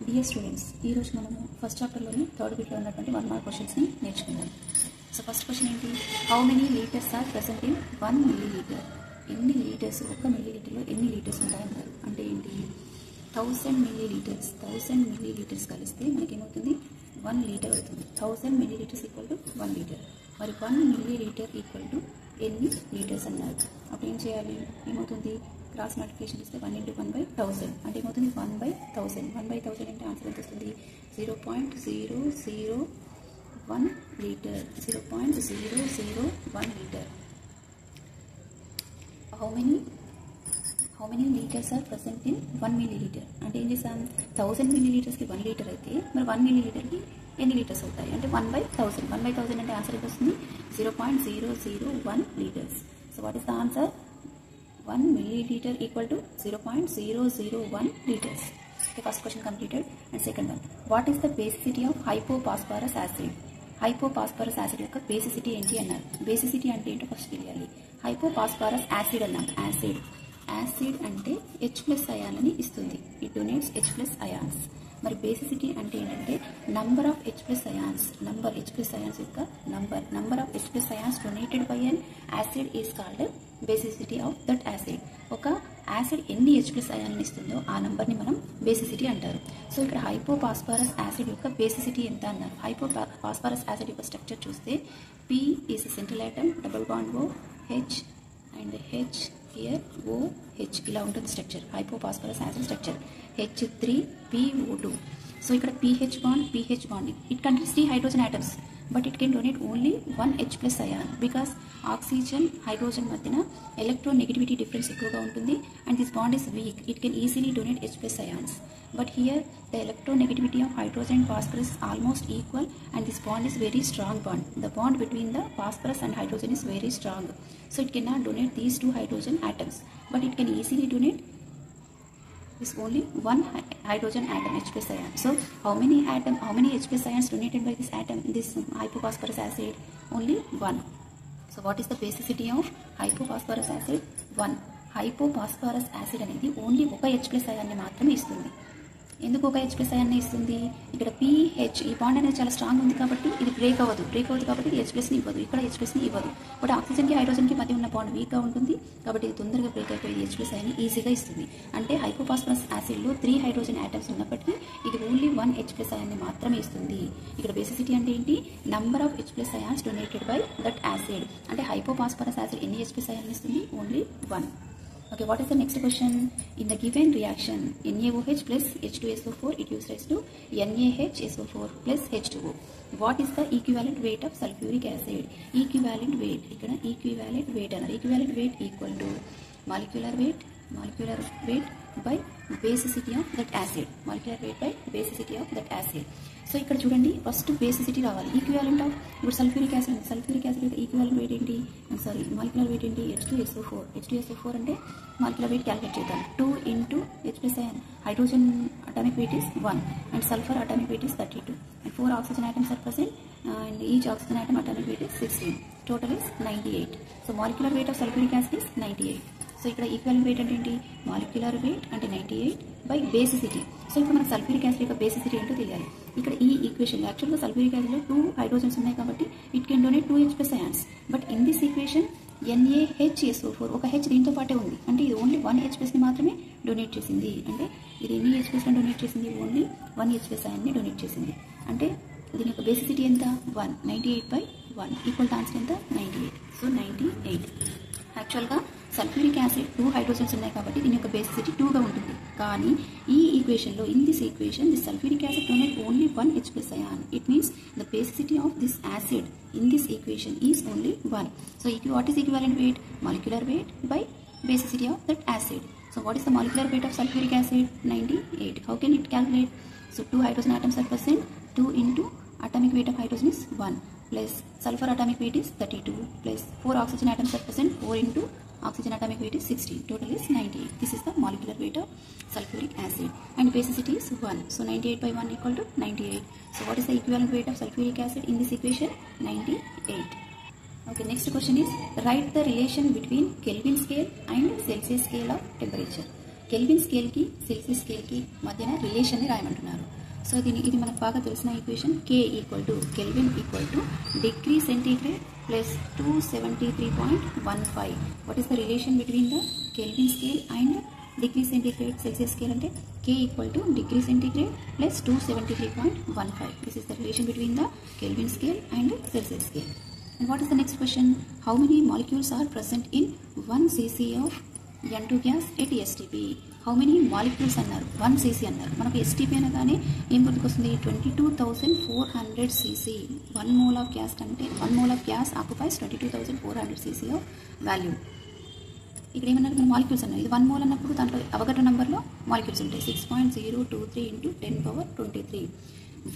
Dear students, ఈరోజు మనము first చాప్టర్లోని third బిట్లో ఉన్నటువంటి 1 మార్క్ క్వశ్చన్స్ని నేర్చుకుందాం. సో ఫస్ట్ క్వశ్చన్ ఏంటి? How many litres are present in 1 millilitre? ఎన్ని లీటర్స్, 1 మిల్లీలీటర్లో ఎన్ని లీటర్స్ ఉంటాయన్నారు. అంటే ఏంటి? 1000 మిల్లీలీటర్స్ కలిస్తే మనకేమవుతుంది? 1 లీటర్ అవుతుంది. 1000 మిల్లీలీటర్స్ ఈక్వల్ టు 1 లీటర్. మరి 1 మిల్లీలీటర్ ఈక్వల్ టు ఎన్ని లీటర్స్ అన్నారు. అప్పుడు ఏం చేయాలి? ఏమవుతుంది? క్రాస్ మల్టిప్లికేషన్ ఇస్తే 1 × 1/1000 అంటే ఏమవుతుంది? 1/1000. 1/1000 అంటే ఆన్సర్ ఎంత వస్తుంది? 0.001 litre. 0.001 litre. How many litres are present in 1 millilitre? అంటే ఏం చేసాం? 1000 మిల్లీలీటర్స్కి 1 లీటర్ అయితే మరి 1 మిల్లీలీటర్కి ఎన్ని లీటర్స్ అవుతాయి? అంటే 1/1000. 1/1000 అంటే ఆన్సర్ ఎంత వస్తుంది? 0.001 litres. So what is the answer? 1 milliliter equal to 0.001 liters. Okay, first question completed. And second one, what is the basicity of hypophosphorus acid? Hypophosphorus acid యొక్క basicity ఏంటి అన్నారు. basicity అంటే ఏంటో ఫస్ట్ తెలియాలి. hypophosphorus acid అన్నాం. Acid అంటే H+ అయాన్ని ఇస్తుంది. it donates H+ ions. మరి బేసిసిటీ అంటే ఏంటంటే number of H+ ions. H+ ions యొక్క number of H+ ions donated by an acid is called basicity of that acid. ఒక యాసిడ్ ఎన్ని H+ అయాన్ని ఇస్తుందో ఆ నంబర్ని మనం బేసిసిటీ అంటారు. సో ఇక్కడ హైపోఫాస్ఫరస్ యాసిడ్ యొక్క బేసిసిటీ ఎంత అన్నారు. హైపోఫాస్ఫరస్ యాసిడ్ యొక్క స్ట్రక్చర్ చూస్తే P is central atom, double bond O, H and H here OH ఇలా ఉంటుంది structure. Hypophosphorous acid structure H3PO2. So ఇక్కడ PH bond it contains 3 hydrogen atoms but it can donate only 1 H+ ion because oxygen hydrogen మధ్యన electronegativity difference ఎక్కువగా ఉంటుంది and this bond is weak. It can easily donate H+ ions. But here the electronegativity of hydrogen and phosphorus is almost equal and this bond is very strong bond. The bond between the phosphorus and hydrogen is very strong. So it cannot donate these 2 hydrogen atoms. But it can easily donate this only 1 hydrogen atom H+ ion. So how many H+ ions donated by this atom in this hypophosphorus acid? Only 1. So what is the basicity of hypophosphorus acid? 1. హైపోఫాస్ఫరస్ acid అనేది only ఒక H+ అయాన్ని మాత్రమే ఇస్తుంది. ఎందుకు ఒక H+ అయాన్ని ఇస్తుంది? ఇక్కడ PH ఈ బాండ్ అనేది చాలా స్ట్రాంగ్ ఉంది కాబట్టి ఇది బ్రేక్ అవ్వదు కాబట్టి ఇది H+ని ఇవ్వదు. ఇక్కడ H+ని ఇవ్వదు. బట్ ఆక్సిజన్కి హైడ్రోజన్కి మధ్య ఉన్న బాండ్ వీక్గా ఉంటుంది కాబట్టి ఇది తొందరగా బ్రేక్ అయిపోయి H+ అయాన్ని ఈజీగా ఇస్తుంది. అంటే హైపోఫాస్ఫరస్ యాసిడ్లో 3 హైడ్రోజన్ ఆటమ్స్ ఉన్నప్పటికీ ఇది ఓన్లీ 1 H+ అయాన్ని మాత్రమే ఇస్తుంది. ఇక్కడ బేసిసిటీ అంటే ఏంటి? Number of H+ ions donated by that acid. అంటే హైపోఫాస్ఫరస్ యాసిడ్ ఎన్ని H+ అయాన్ని ఇస్తుంది? Only 1. Okay, what is the next question? In the given reaction, NaOH plus H2SO4, it gives rise to NaHSO4 plus H2O. What is the equivalent weight of sulfuric acid? Equivalent weight. ఇక్కడ equivalent weight అన్నారు. Equivalent weight equal to molecular weight by basicity of that acid. Molecular weight by basicity of that acid. So ఇక్కడ చూడండి, first basicity రావాలి. Equivalent of ఇప్పుడు sulphuric acid యొక్క equivalent wait ఏంటి? Molecular weight ఏంటి? H2SO4 అంటే molecular weight calculate చేద్దాం. 2 × H+ ion. Hydrogen atomic weight is 1 and sulfur atomic weight is 32 and 4 oxygen atoms are present and each oxygen atom atomic weight is 16. Total is 98. So molecular weight of sulfuric acid is 98. So ఇక్కడ equivalent wait అంటే ఏంటి? Molecular weight అంటే 98 by basicity. So ఇప్పుడు మనకు sulphuric acid యొక్క basicity ఏంటో తెలియాలి. ఇక్కడ ఈ ఈక్వేషన్ యాక్చువల్గా సల్ఫ్యూరిక్ యాసిడ్లో 2 హైడ్రోజన్స్ ఉన్నాయి కాబట్టి it can donate 2 H+ ions. But in this equation NaHSO4 ఒక H దీంతో పాటే ఉంది. అంటే ఇది ఓన్లీ 1 H+ని మాత్రమే డొనేట్ చేసింది. అంటే ఇది ఎన్ని H+ని డొనేట్ చేసింది? ఓన్లీ 1 H+ అయాన్ని డొనేట్ చేసింది. అంటే దీని యొక్క బేసిసిటీ ఎంత? 1. 98/1 ఈక్వల్ టు ఆన్సర్ ఎంత? 98. సో 98. యాక్చువల్గా సల్ఫ్యూరిక్ యాసిడ్ 2 హైడ్రోజన్స్ ఉన్నాయి కాబట్టి దీని యొక్క బేసిసిటీ 2గా ఉంటుంది. కానీ ఈ ఈక్వేషన్లో in this equation this sulphuric acid donate only 1 H+ ion. It means the basicity of this acid in this equation is only 1. So what is equivalent weight? Molecular weight by basicity of that acid. So what is the molecular weight of sulfuric acid? 98. How can it calculate? So 2 hydrogen atoms are present. 2 into atomic weight of hydrogen is 1 plus sulfur atomic weight is 32 plus 4 oxygen atoms are present. 4 into oxygen atomic weight is 16. Total is 98. This is the molecular weight of sulfuric acid and basicity is 1. So 98/1 equal to 98. So what is the equivalent weight of sulfuric acid in this equation? 98. Okay, next question is write the relation between Kelvin scale and Celsius scale of temperature. Kelvin స్కేల్కి Celsius స్కేల్కి మధ్యన రిలేషన్ని రాయమంటున్నారు. సో ఇది మనకు బాగా తెలిసిన equation K equal to Kelvin equal to degree centigrade plus 273.15. What is the relation between the Kelvin scale and degree centigrade Celsius scale అంటే K equal to degree centigrade plus 273.15. This is the relation between the Kelvin scale and Celsius scale. And what is the next question? How many molecules are present in 1 cc of N2 gas at STP? How many molecules అన్నారు 1 cc అన్నారు. మనకు STP అనగానే ఏం గుర్తుకొస్తుంది? 22,400 cc. 1 mole of gas అంటే 1 mole of gas occupies 22,400 cc of volume. ఇక్కడ ఏమన్నారు? మన మాలిక్యూల్స్ అన్నారు. ఇది 1 mole అన్నప్పుడు దాంట్లో అవగడ్రో నెంబర్లో మాలిక్యూల్స్ ఉంటాయి. 6.023 into 10^23.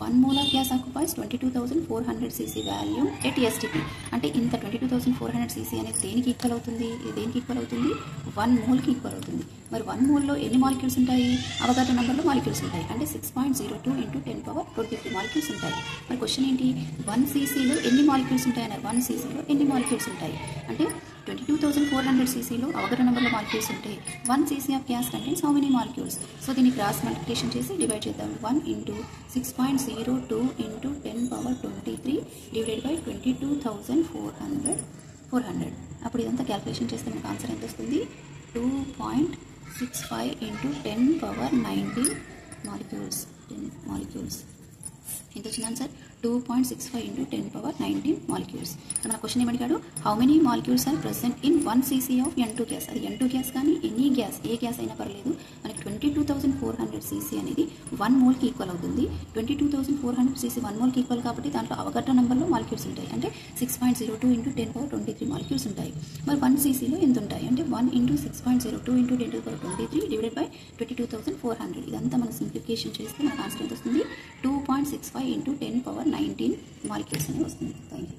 1 mole of gas occupies 22,400 cc volume at STP. అంటే ఇంత 22,400 cc అనేది దేనికి ఈక్వల్ అవుతుంది? ఇది దేనికి ఈక్వల్ అవుతుంది? 1 mole కి ఈక్వల్ అవుతుంది. మరి 1 mole లో ఎన్ని మాలిక్యూల్స్ ఉంటాయి? అవగాహన నెంబర్లో మాలిక్యూల్స్ ఉంటాయి. అంటే 6.02 into 10^23 మాలిక్యూల్స్ ఉంటాయి. మరి క్వశ్చన్ ఏంటి? 1 cc లో ఎన్ని మాలిక్యూల్స్ ఉంటాయి అన్నారు. 1 cc లో ఎన్ని మాలిక్యూల్స్ ఉంటాయి అంటే 22,400 cc లో అవగాహన నెంబర్లో మాలిక్యూల్స్ ఉంటాయి. 1 cc of gas contains how many molecules? So దీన్ని క్రాస్ మల్టిప్లికేషన్ చేసి డివైడ్ చేద్దాం. 1 into 6.02 into 10^23 డివైడెడ్ బై 22,400. అప్పుడు ఇదంతా క్యాల్కులేషన్ చేస్తే మనకు ఆన్సర్ ఎంత వస్తుంది? 2.65 into 10^19 మాలిక్యూల్స్. ఎంత వచ్చింది ఆన్సర్? 2.65 into 10^19 molecules. మన క్వశ్చన్ ఏమడిగాడు? How many molecules are present in 1 cc of N2 gas. అది N2 గ్యాస్ కానీ ఎనీ గ్యాస్, ఏ గ్యాస్ అయినా పర్లేదు. మనకి 22,400 cc అనేది 1 mole కి ఈక్వల్ అవుతుంది. 22,400 cc 1 mole కి ఈక్వల్ కాబట్టి దాంట్లో అవగడ్రో నెంబర్లో మాలిక్యూల్స్ ఉంటాయి. అంటే 6.02 into 10^23 మాలిక్యూల్స్ ఉంటాయి. మరి 1 cc లో ఎంత ఉంటాయి అంటే 1 into 6.02 into 10^23 డివైడెడ్ బై 22,400. ఇదంతా మనం సింప్లిఫికేషన్ చేస్తే మనకు ఆన్సర్ ఎంత వస్తుంది? 2.65 into 10^19 మాలిక్యూల్స్ అని వస్తుంది. Thank you.